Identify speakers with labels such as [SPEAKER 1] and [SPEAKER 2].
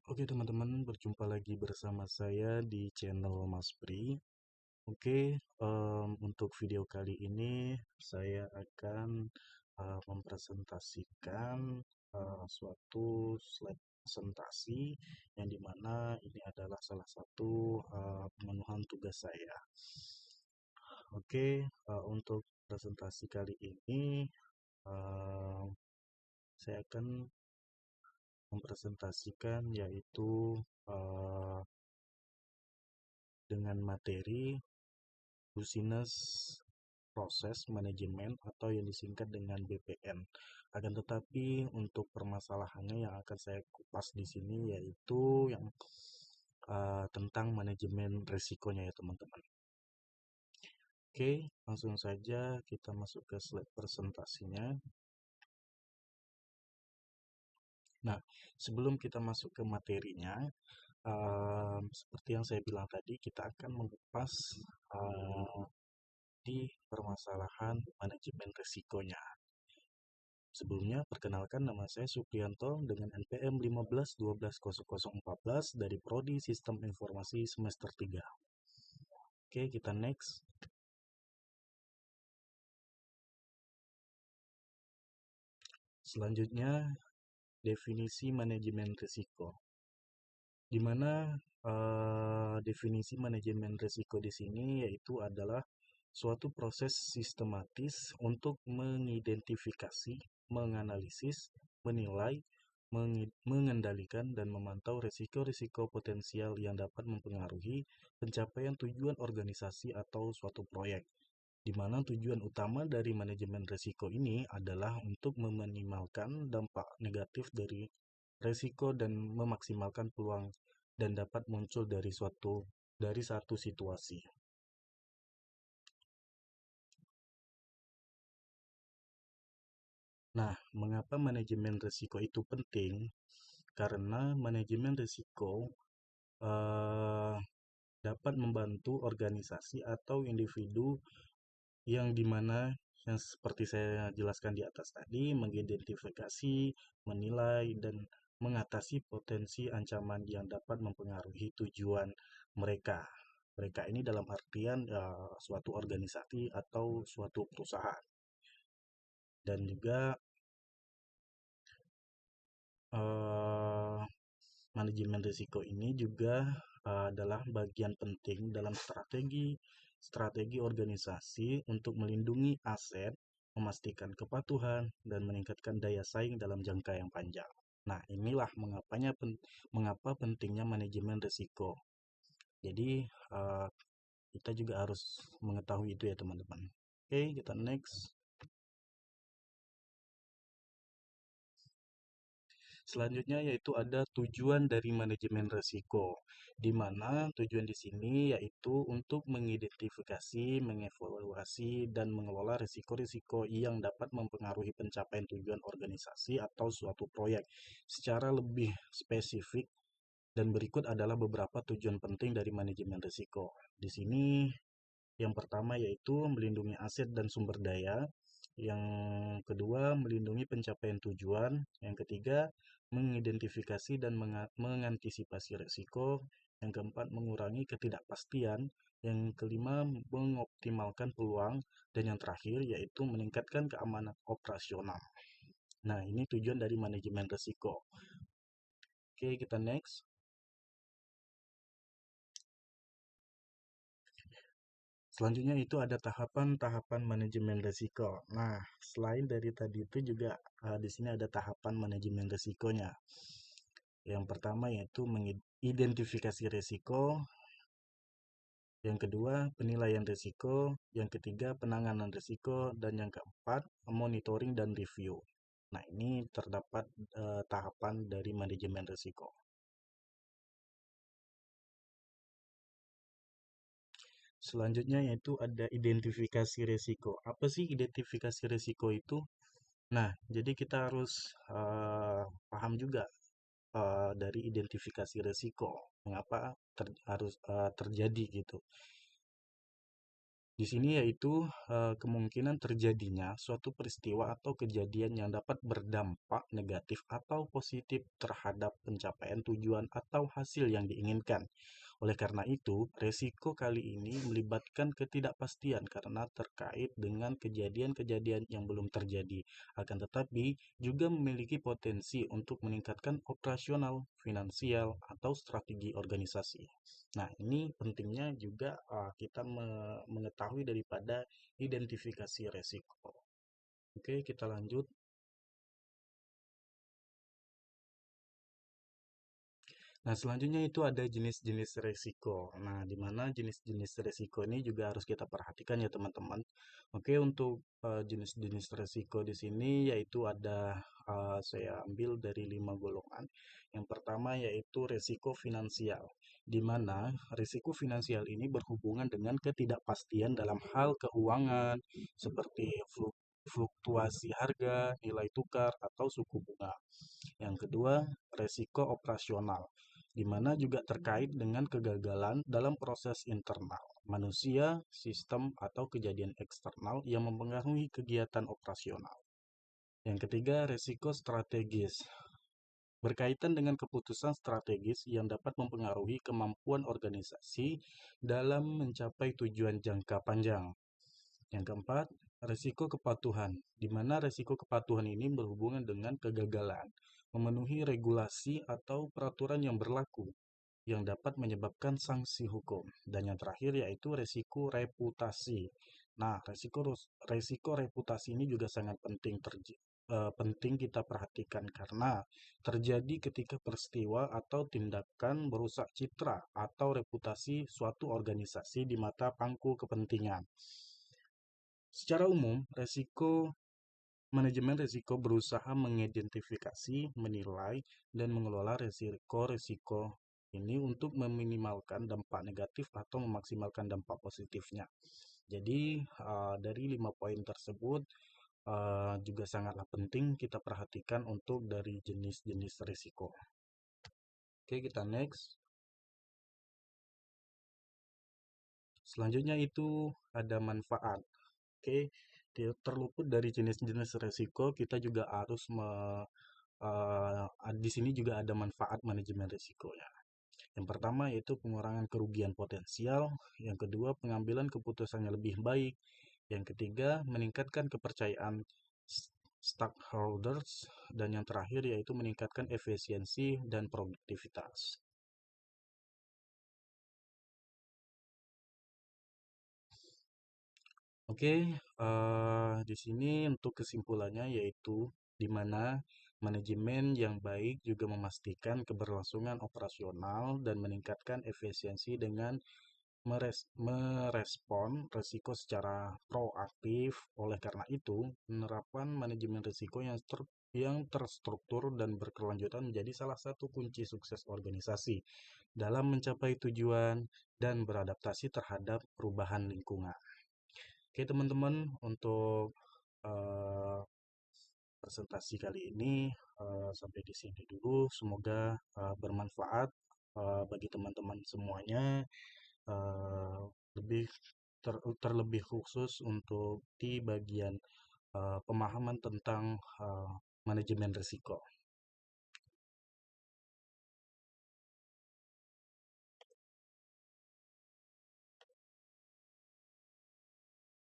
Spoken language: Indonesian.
[SPEAKER 1] Oke teman-teman, berjumpa lagi bersama saya di channel Mas Pri. Oke, untuk video kali ini saya akan mempresentasikan suatu slide presentasi yang dimana ini adalah salah satu pemenuhan tugas saya. Oke, untuk presentasi kali ini eh, saya akan mempresentasikan yaitu eh, dengan materi Business Process Management atau yang disingkat dengan BPM. Akan tetapi untuk permasalahannya yang akan saya kupas di sini yaitu yang tentang manajemen risikonya ya teman-teman. Oke, langsung saja kita masuk ke slide presentasinya. Nah, sebelum kita masuk ke materinya, seperti yang saya bilang tadi, kita akan mengupas di permasalahan manajemen risikonya. Sebelumnya, perkenalkan nama saya Supriyanto dengan NPM 15120014 dari Prodi Sistem Informasi semester 3. Oke, kita next. Selanjutnya, definisi manajemen risiko. Di mana definisi manajemen risiko di sini yaitu adalah suatu proses sistematis untuk mengidentifikasi, menganalisis, menilai, mengendalikan, dan memantau risiko-risiko potensial yang dapat mempengaruhi pencapaian tujuan organisasi atau suatu proyek, di mana tujuan utama dari manajemen risiko ini adalah untuk meminimalkan dampak negatif dari risiko dan memaksimalkan peluang dan dapat muncul dari satu situasi. Nah, mengapa manajemen risiko itu penting? Karena manajemen risiko eh, dapat membantu organisasi atau individu yang dimana yang seperti saya jelaskan di atas tadi, mengidentifikasi, menilai, dan mengatasi potensi ancaman yang dapat mempengaruhi tujuan mereka. Mereka ini dalam artian suatu organisasi atau suatu perusahaan. Dan juga eh, manajemen risiko ini juga adalah bagian penting dalam strategi organisasi untuk melindungi aset, memastikan kepatuhan, dan meningkatkan daya saing dalam jangka yang panjang. Nah, inilah mengapa pentingnya manajemen risiko. Jadi, eh, kita juga harus mengetahui itu ya teman-teman. Oke, kita next. Selanjutnya yaitu ada tujuan dari manajemen risiko, di mana tujuan di sini yaitu untuk mengidentifikasi, mengevaluasi, dan mengelola risiko-risiko yang dapat mempengaruhi pencapaian tujuan organisasi atau suatu proyek. Secara lebih spesifik dan berikut adalah beberapa tujuan penting dari manajemen risiko. Di sini yang pertama yaitu melindungi aset dan sumber daya. Yang kedua, melindungi pencapaian tujuan. Yang ketiga, mengidentifikasi dan mengantisipasi risiko. Yang keempat, mengurangi ketidakpastian. Yang kelima, mengoptimalkan peluang. Dan yang terakhir, yaitu meningkatkan keamanan operasional. Nah, ini tujuan dari manajemen risiko. Oke, kita next. Selanjutnya itu ada tahapan-tahapan manajemen risiko. Nah, selain dari tadi itu juga di sini ada tahapan manajemen risikonya. Yang pertama yaitu mengidentifikasi risiko, yang kedua penilaian risiko, yang ketiga penanganan risiko, dan yang keempat monitoring dan review. Nah, ini terdapat tahapan dari manajemen risiko. Selanjutnya yaitu ada identifikasi risiko. Apa sih identifikasi risiko itu? Nah, jadi kita harus paham juga dari identifikasi risiko, mengapa harus terjadi gitu. Di sini yaitu kemungkinan terjadinya suatu peristiwa atau kejadian yang dapat berdampak negatif atau positif terhadap pencapaian tujuan atau hasil yang diinginkan. Oleh karena itu, resiko kali ini melibatkan ketidakpastian karena terkait dengan kejadian-kejadian yang belum terjadi, akan tetapi juga memiliki potensi untuk meningkatkan operasional, finansial, atau strategi organisasi. Nah, ini pentingnya juga kita mengetahui daripada identifikasi resiko. Oke, kita lanjut. Nah, selanjutnya itu ada jenis-jenis resiko. Nah, di mana jenis-jenis resiko ini juga harus kita perhatikan ya, teman-teman. Oke, untuk jenis-jenis resiko di sini yaitu ada saya ambil dari 5 golongan. Yang pertama yaitu resiko finansial, di mana resiko finansial ini berhubungan dengan ketidakpastian dalam hal keuangan seperti fluktuasi harga, nilai tukar, atau suku bunga. Yang kedua, resiko operasional, di mana juga terkait dengan kegagalan dalam proses internal manusia, sistem, atau kejadian eksternal yang mempengaruhi kegiatan operasional. Yang ketiga, resiko strategis, berkaitan dengan keputusan strategis yang dapat mempengaruhi kemampuan organisasi dalam mencapai tujuan jangka panjang. Yang keempat, resiko kepatuhan, di mana resiko kepatuhan ini berhubungan dengan kegagalan memenuhi regulasi atau peraturan yang berlaku yang dapat menyebabkan sanksi hukum. Dan yang terakhir yaitu resiko reputasi. Nah, resiko reputasi ini juga sangat penting kita perhatikan karena terjadi ketika peristiwa atau tindakan merusak citra atau reputasi suatu organisasi di mata pangku kepentingan. Secara umum, manajemen risiko berusaha mengidentifikasi, menilai, dan mengelola risiko-risiko ini untuk meminimalkan dampak negatif atau memaksimalkan dampak positifnya. Jadi, dari 5 poin tersebut juga sangatlah penting kita perhatikan untuk dari jenis-jenis risiko. Oke, kita next. Selanjutnya itu ada manfaat. Oke, terluput dari jenis-jenis risiko, kita juga harus di sini juga ada manfaat manajemen risiko ya. Yang pertama yaitu pengurangan kerugian potensial, yang kedua pengambilan keputusan yang lebih baik, yang ketiga meningkatkan kepercayaan stakeholders, dan yang terakhir yaitu meningkatkan efisiensi dan produktivitas. Oke, di sini untuk kesimpulannya yaitu di mana manajemen yang baik juga memastikan keberlangsungan operasional dan meningkatkan efisiensi dengan merespon risiko secara proaktif. Oleh karena itu, penerapan manajemen risiko yang terstruktur dan berkelanjutan menjadi salah satu kunci sukses organisasi dalam mencapai tujuan dan beradaptasi terhadap perubahan lingkungan. Oke, teman-teman, untuk eh, presentasi kali ini sampai di sini dulu. Semoga bermanfaat bagi teman-teman semuanya. eh, lebih terlebih khusus untuk di bagian pemahaman tentang manajemen risiko.